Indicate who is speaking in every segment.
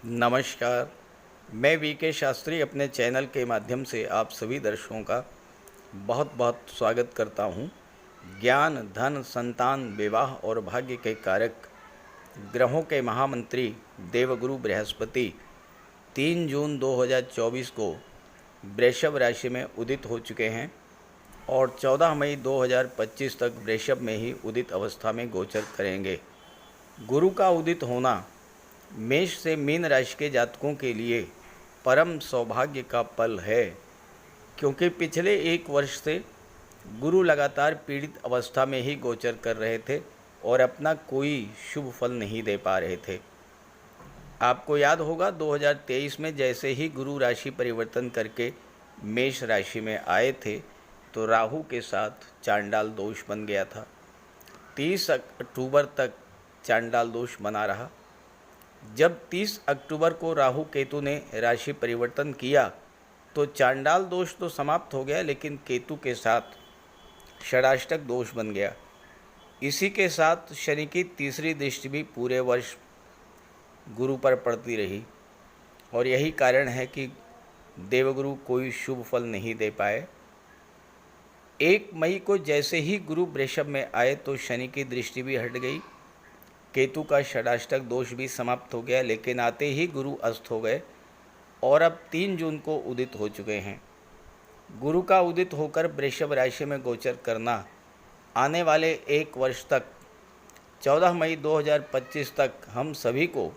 Speaker 1: नमस्कार। मैं वीके शास्त्री अपने चैनल के माध्यम से आप सभी दर्शकों का बहुत बहुत स्वागत करता हूं। ज्ञान, धन, संतान, विवाह और भाग्य के कारक ग्रहों के महामंत्री देवगुरु बृहस्पति 3 जून 2024 को वृषभ राशि में उदित हो चुके हैं और 14 मई 2025 तक वृषभ में ही उदित अवस्था में गोचर करेंगे। गुरु का उदित होना मेष से मीन राशि के जातकों के लिए परम सौभाग्य का पल है, क्योंकि पिछले 1 वर्ष से गुरु लगातार पीड़ित अवस्था में ही गोचर कर रहे थे और अपना कोई शुभ फल नहीं दे पा रहे थे। आपको याद होगा 2023 में जैसे ही गुरु राशि परिवर्तन करके मेष राशि में आए थे तो राहु के साथ चांडाल दोष बन गया था। 30 अक्टूबर तक चांडाल दोष बना रहा। जब 30 अक्टूबर को राहु केतु ने राशि परिवर्तन किया तो चांडाल दोष तो समाप्त हो गया, लेकिन केतु के साथ षडाष्टक दोष बन गया। इसी के साथ शनि की तीसरी दृष्टि भी पूरे वर्ष गुरु पर पड़ती रही और यही कारण है कि देवगुरु कोई शुभ फल नहीं दे पाए। 1 मई को जैसे ही गुरु वृषभ में आए तो शनि की दृष्टि भी हट गई, केतु का षडाष्टक दोष भी समाप्त हो गया, लेकिन आते ही गुरु अस्त हो गए और अब 3 जून को उदित हो चुके हैं। गुरु का उदित होकर वृषभ राशि में गोचर करना आने वाले 1 वर्ष तक 14 मई 2025 तक हम सभी को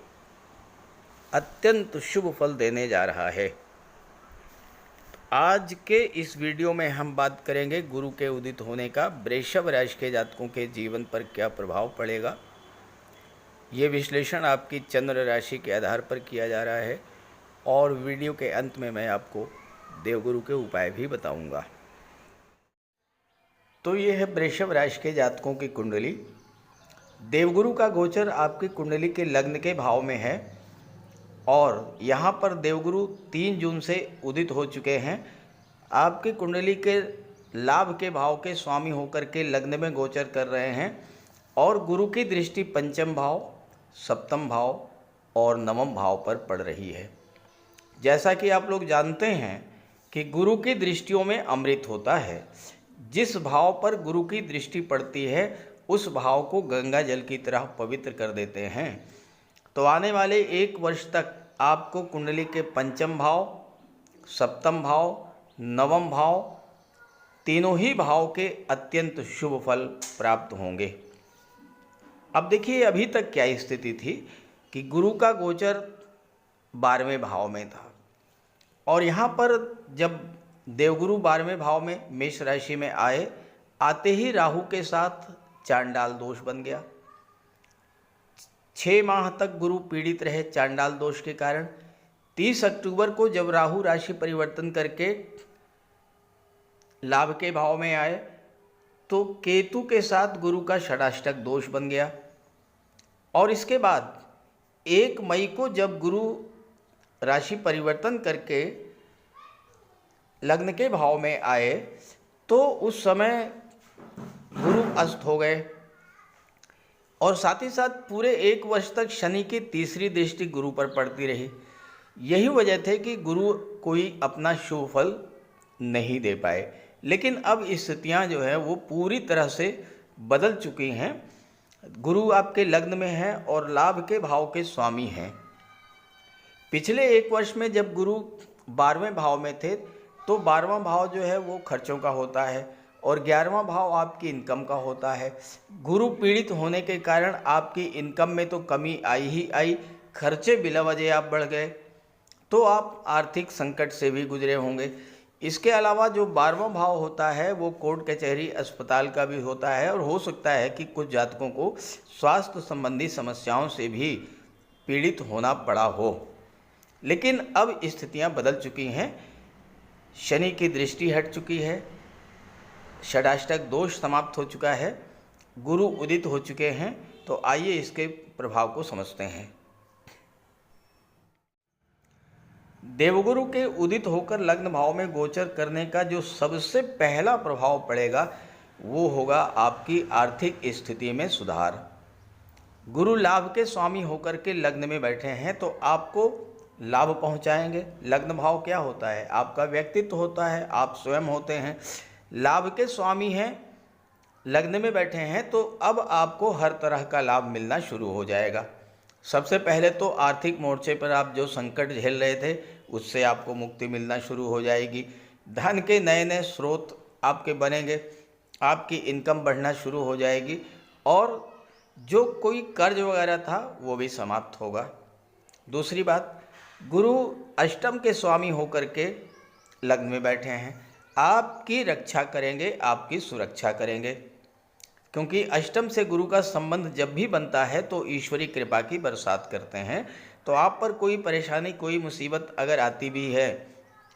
Speaker 1: अत्यंत शुभ फल देने जा रहा है। आज के इस वीडियो में हम बात करेंगे गुरु के उदित होने का वृषभ राशि के जातकों के जीवन पर क्या प्रभाव पड़ेगा। ये विश्लेषण आपकी चंद्र राशि के आधार पर किया जा रहा है और वीडियो के अंत में मैं आपको देवगुरु के उपाय भी बताऊंगा। तो ये है वृषभ राशि के जातकों की कुंडली। देवगुरु का गोचर आपकी कुंडली के लग्न के भाव में है और यहाँ पर देवगुरु 3 जून से उदित हो चुके हैं। आपकी कुंडली के लाभ के भाव के स्वामी होकर के लग्न में गोचर कर रहे हैं और गुरु की दृष्टि पंचम भाव, सप्तम भाव और नवम भाव पर पड़ रही है। जैसा कि आप लोग जानते हैं कि गुरु की दृष्टियों में अमृत होता है। जिस भाव पर गुरु की दृष्टि पड़ती है उस भाव को गंगा जल की तरह पवित्र कर देते हैं। तो आने वाले 1 वर्ष तक आपको कुंडली के पंचम भाव, सप्तम भाव, नवम भाव तीनों ही भाव के अत्यंत शुभ फल प्राप्त होंगे। अब देखिए अभी तक क्या स्थिति थी कि गुरु का गोचर 12वें भाव में था और यहाँ पर जब देवगुरु 12वें भाव में मेष राशि में आए, आते ही राहु के साथ चांडाल दोष बन गया। 6 माह तक गुरु पीड़ित रहे चांडाल दोष के कारण। 30 अक्टूबर को जब राहु राशि परिवर्तन करके लाभ के भाव में आए तो केतु के साथ गुरु का षडाष्टक दोष बन गया और इसके बाद 1 मई को जब गुरु राशि परिवर्तन करके लग्न के भाव में आए तो उस समय गुरु अस्त हो गए और साथ ही साथ पूरे 1 वर्ष तक शनि की तीसरी दृष्टि गुरु पर पड़ती रही। यही वजह थे कि गुरु कोई अपना शुभ फल नहीं दे पाए, लेकिन अब स्थितियां जो है वो पूरी तरह से बदल चुकी हैं। गुरु आपके लग्न में है और लाभ के भाव के स्वामी हैं। पिछले 1 वर्ष में जब गुरु 12वें भाव में थे तो 12वां भाव जो है वो खर्चों का होता है और 11वां भाव आपकी इनकम का होता है। गुरु पीड़ित होने के कारण आपकी इनकम में तो कमी आई ही आई, खर्चे बिला वजह आप बढ़ गए, तो आप आर्थिक संकट से भी गुजरे होंगे। इसके अलावा जो 12वां भाव होता है वो कोर्ट कचहरी अस्पताल का भी होता है और हो सकता है कि कुछ जातकों को स्वास्थ्य संबंधी समस्याओं से भी पीड़ित होना पड़ा हो। लेकिन अब स्थितियां बदल चुकी हैं। शनि की दृष्टि हट चुकी है, षडाष्टक दोष समाप्त हो चुका है, गुरु उदित हो चुके हैं। तो आइए इसके प्रभाव को समझते हैं। देवगुरु के उदित होकर लग्न भाव में गोचर करने का जो सबसे पहला प्रभाव पड़ेगा वो होगा आपकी आर्थिक स्थिति में सुधार। गुरु लाभ के स्वामी होकर के लग्न में बैठे हैं तो आपको लाभ पहुंचाएंगे। लग्न भाव क्या होता है? आपका व्यक्तित्व होता है, आप स्वयं होते हैं। लाभ के स्वामी हैं, लग्न में बैठे हैं तो अब आपको हर तरह का लाभ मिलना शुरू हो जाएगा। सबसे पहले तो आर्थिक मोर्चे पर आप जो संकट झेल रहे थे उससे आपको मुक्ति मिलना शुरू हो जाएगी। धन के नए नए स्रोत आपके बनेंगे, आपकी इनकम बढ़ना शुरू हो जाएगी और जो कोई कर्ज वगैरह था वो भी समाप्त होगा। दूसरी बात, गुरु अष्टम के स्वामी होकर के लग्न में बैठे हैं, आपकी रक्षा करेंगे, आपकी सुरक्षा करेंगे, क्योंकि अष्टम से गुरु का संबंध जब भी बनता है तो ईश्वरी कृपा की बरसात करते हैं। तो आप पर कोई परेशानी, कोई मुसीबत अगर आती भी है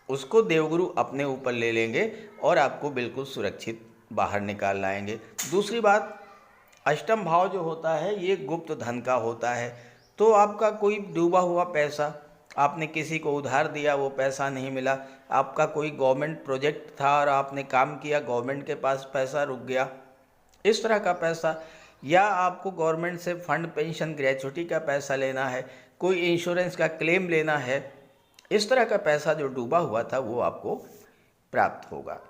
Speaker 1: उसको देवगुरु अपने ऊपर ले लेंगे और आपको बिल्कुल सुरक्षित बाहर निकाल लाएंगे। दूसरी बात, अष्टम भाव जो होता है ये गुप्त धन का होता है। तो आपका कोई डूबा हुआ पैसा, आपने किसी को उधार दिया, वो पैसा नहीं मिला, आपका कोई गवर्नमेंट प्रोजेक्ट था और आपने काम किया, गवर्नमेंट के पास पैसा रुक गया, इस तरह का पैसा, या आपको गवर्नमेंट से फंड, पेंशन, ग्रेच्युटी का पैसा लेना है, कोई इंश्योरेंस का क्लेम लेना है, इस तरह का पैसा जो डूबा हुआ था वो आपको प्राप्त होगा।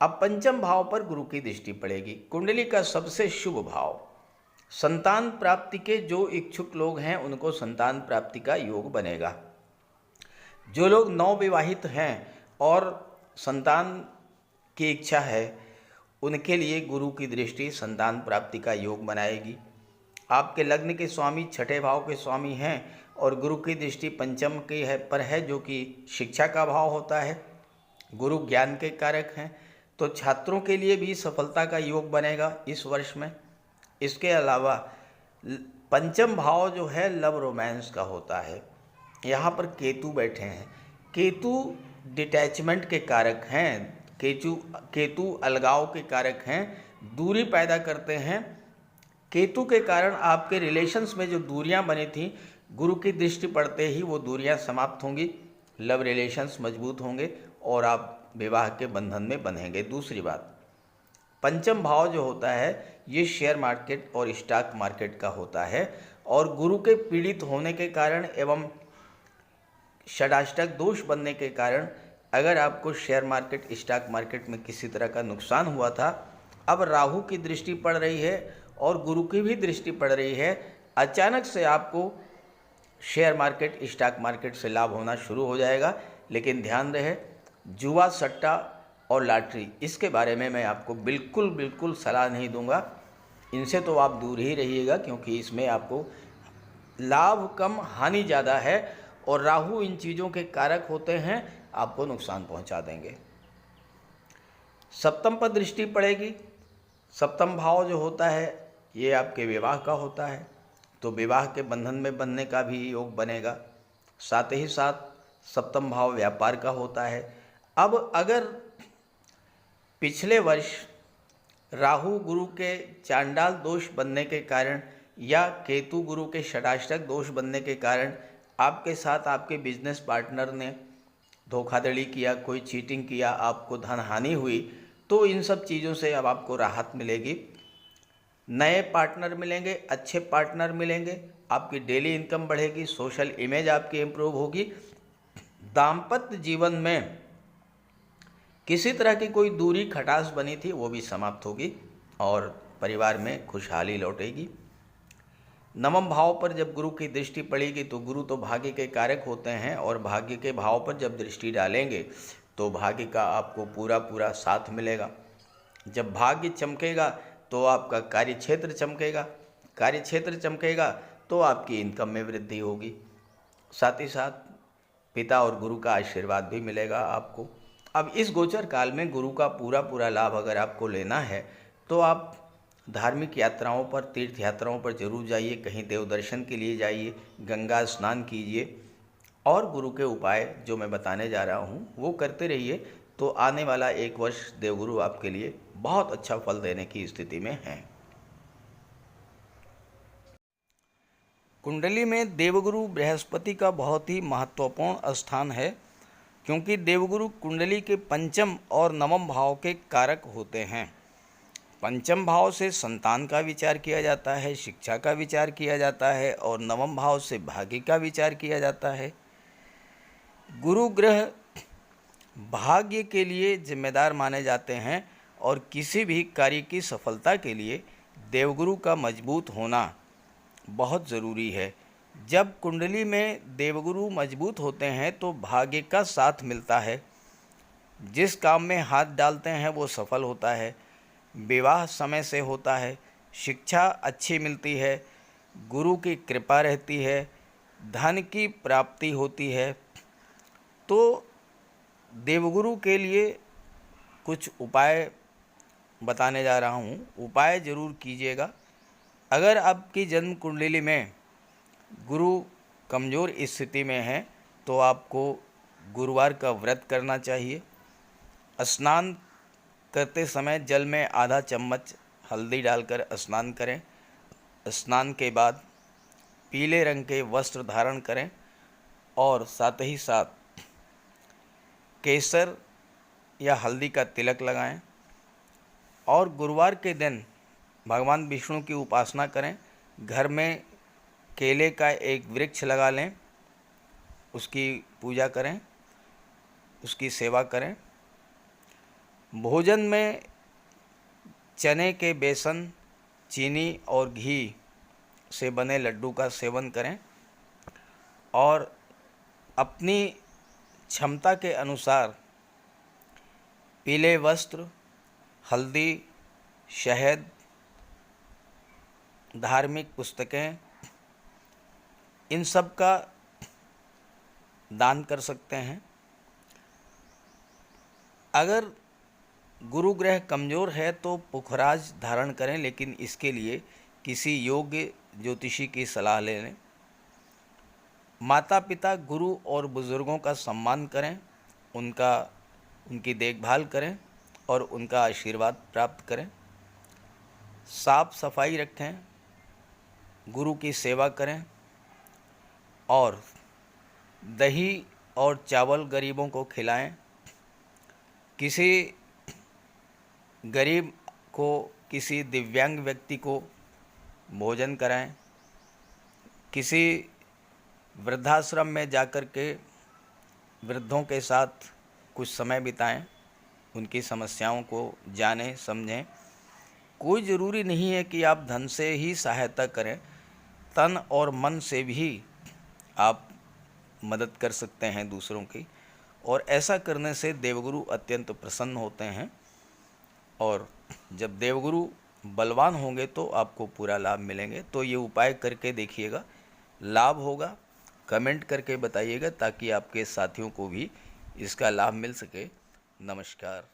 Speaker 1: अब पंचम भाव पर गुरु की दृष्टि पड़ेगी। कुंडली का सबसे शुभ भाव, संतान प्राप्ति के जो इच्छुक लोग हैं उनको संतान प्राप्ति का योग बनेगा। जो लोग नवविवाहित हैं और संतान की इच्छा है उनके लिए गुरु की दृष्टि संतान प्राप्ति का योग बनाएगी। आपके लग्न के स्वामी छठे भाव के स्वामी हैं और गुरु की दृष्टि पंचम के पर है जो कि शिक्षा का भाव होता है। गुरु ज्ञान के कारक हैं तो छात्रों के लिए भी सफलता का योग बनेगा इस वर्ष में। इसके अलावा पंचम भाव जो है लव रोमांस का होता है। यहाँ पर केतु बैठे हैं, केतु डिटैचमेंट के कारक हैं, केतु अलगाव के कारक हैं, दूरी पैदा करते हैं। केतु के कारण आपके रिलेशंस में जो दूरियां बनी थी, गुरु की दृष्टि पड़ते ही वो दूरियां समाप्त होंगी, लव रिलेशंस मजबूत होंगे और आप विवाह के बंधन में बंधेंगे। दूसरी बात, पंचम भाव जो होता है ये शेयर मार्केट और स्टॉक मार्केट का होता है और गुरु के पीड़ित होने के कारण एवं षडाष्टक दोष बनने के कारण अगर आपको शेयर मार्केट, स्टॉक मार्केट में किसी तरह का नुकसान हुआ था, अब राहु की दृष्टि पड़ रही है और गुरु की भी दृष्टि पड़ रही है, अचानक से आपको शेयर मार्केट, स्टॉक मार्केट से लाभ होना शुरू हो जाएगा। लेकिन ध्यान रहे, जुआ, सट्टा और लॉटरी, इसके बारे में मैं आपको बिल्कुल सलाह नहीं दूंगा। इनसे तो आप दूर ही रहिएगा क्योंकि इसमें आपको लाभ कम, हानि ज़्यादा है और राहु इन चीज़ों के कारक होते हैं, आपको नुकसान पहुंचा देंगे। सप्तम पर दृष्टि पड़ेगी। सप्तम भाव जो होता है ये आपके विवाह का होता है, तो विवाह के बंधन में बनने का भी योग बनेगा। साथ ही साथ सप्तम भाव व्यापार का होता है। अब अगर पिछले वर्ष राहु गुरु के चांडाल दोष बनने के कारण या केतु गुरु के षडाष्टक दोष बनने के कारण आपके साथ आपके बिजनेस पार्टनर ने धोखाधड़ी किया, कोई चीटिंग किया, आपको धन हानि हुई, तो इन सब चीज़ों से अब आपको राहत मिलेगी। नए पार्टनर मिलेंगे, अच्छे पार्टनर मिलेंगे, आपकी डेली इनकम बढ़ेगी, सोशल इमेज आपकी इम्प्रूव होगी। दाम्पत्य जीवन में किसी तरह की कोई दूरी, खटास बनी थी वो भी समाप्त होगी और परिवार में खुशहाली लौटेगी। नवम भाव पर जब गुरु की दृष्टि पड़ेगी तो गुरु तो भाग्य के कारक होते हैं और भाग्य के भाव पर जब दृष्टि डालेंगे तो भाग्य का आपको पूरा साथ मिलेगा। जब भाग्य चमकेगा तो आपका कार्यक्षेत्र चमकेगा, कार्यक्षेत्र चमकेगा तो आपकी इनकम में वृद्धि होगी। साथ ही साथ पिता और गुरु का आशीर्वाद भी मिलेगा आपको। अब इस गोचर काल में गुरु का पूरा लाभ अगर आपको लेना है तो आप धार्मिक यात्राओं पर, तीर्थ यात्राओं पर जरूर जाइए, कहीं देव दर्शन के लिए जाइए, गंगा स्नान कीजिए और गुरु के उपाय जो मैं बताने जा रहा हूँ वो करते रहिए। तो आने वाला एक वर्ष देवगुरु आपके लिए बहुत अच्छा फल देने की स्थिति में है। कुंडली में देवगुरु बृहस्पति का बहुत ही महत्वपूर्ण स्थान है, क्योंकि देवगुरु कुंडली के पंचम और नवम भाव के कारक होते हैं। पंचम भाव से संतान का विचार किया जाता है, शिक्षा का विचार किया जाता है और नवम भाव से भाग्य का विचार किया जाता है। गुरु ग्रह भाग्य के लिए जिम्मेदार माने जाते हैं और किसी भी कार्य की सफलता के लिए देवगुरु का मजबूत होना बहुत ज़रूरी है। जब कुंडली में देवगुरु मजबूत होते हैं तो भाग्य का साथ मिलता है, जिस काम में हाथ डालते हैं वो सफल होता है, विवाह समय से होता है, शिक्षा अच्छी मिलती है, गुरु की कृपा रहती है, धन की प्राप्ति होती है। तो देवगुरु के लिए कुछ उपाय बताने जा रहा हूँ, उपाय ज़रूर कीजिएगा। अगर आपकी जन्म कुंडली में गुरु कमज़ोर स्थिति में है तो आपको गुरुवार का व्रत करना चाहिए। स्नान करते समय जल में आधा चम्मच हल्दी डालकर स्नान करें। स्नान के बाद पीले रंग के वस्त्र धारण करें और साथ ही साथ केसर या हल्दी का तिलक लगाएं और गुरुवार के दिन भगवान विष्णु की उपासना करें। घर में केले का एक वृक्ष लगा लें, उसकी पूजा करें, उसकी सेवा करें। भोजन में चने के बेसन, चीनी और घी से बने लड्डू का सेवन करें और अपनी क्षमता के अनुसार पीले वस्त्र, हल्दी, शहद, धार्मिक पुस्तकें, इन सब का दान कर सकते हैं। अगर गुरु ग्रह कमज़ोर है तो पुखराज धारण करें, लेकिन इसके लिए किसी योग्य ज्योतिषी की सलाह ले लें। माता पिता, गुरु और बुज़ुर्गों का सम्मान करें, उनकी देखभाल करें और उनका आशीर्वाद प्राप्त करें। साफ सफाई रखें, गुरु की सेवा करें और दही और चावल गरीबों को खिलाएं। किसी गरीब को, किसी दिव्यांग व्यक्ति को भोजन कराएं। किसी वृद्धाश्रम में जाकर के वृद्धों के साथ कुछ समय बिताएं, उनकी समस्याओं को जानें, समझें। कोई ज़रूरी नहीं है कि आप धन से ही सहायता करें, तन और मन से भी आप मदद कर सकते हैं दूसरों की, और ऐसा करने से देवगुरु अत्यंत प्रसन्न होते हैं। और जब देवगुरु बलवान होंगे तो आपको पूरा लाभ मिलेंगे। तो ये उपाय करके देखिएगा, लाभ होगा। कमेंट करके बताइएगा ताकि आपके साथियों को भी इसका लाभ मिल सके। नमस्कार।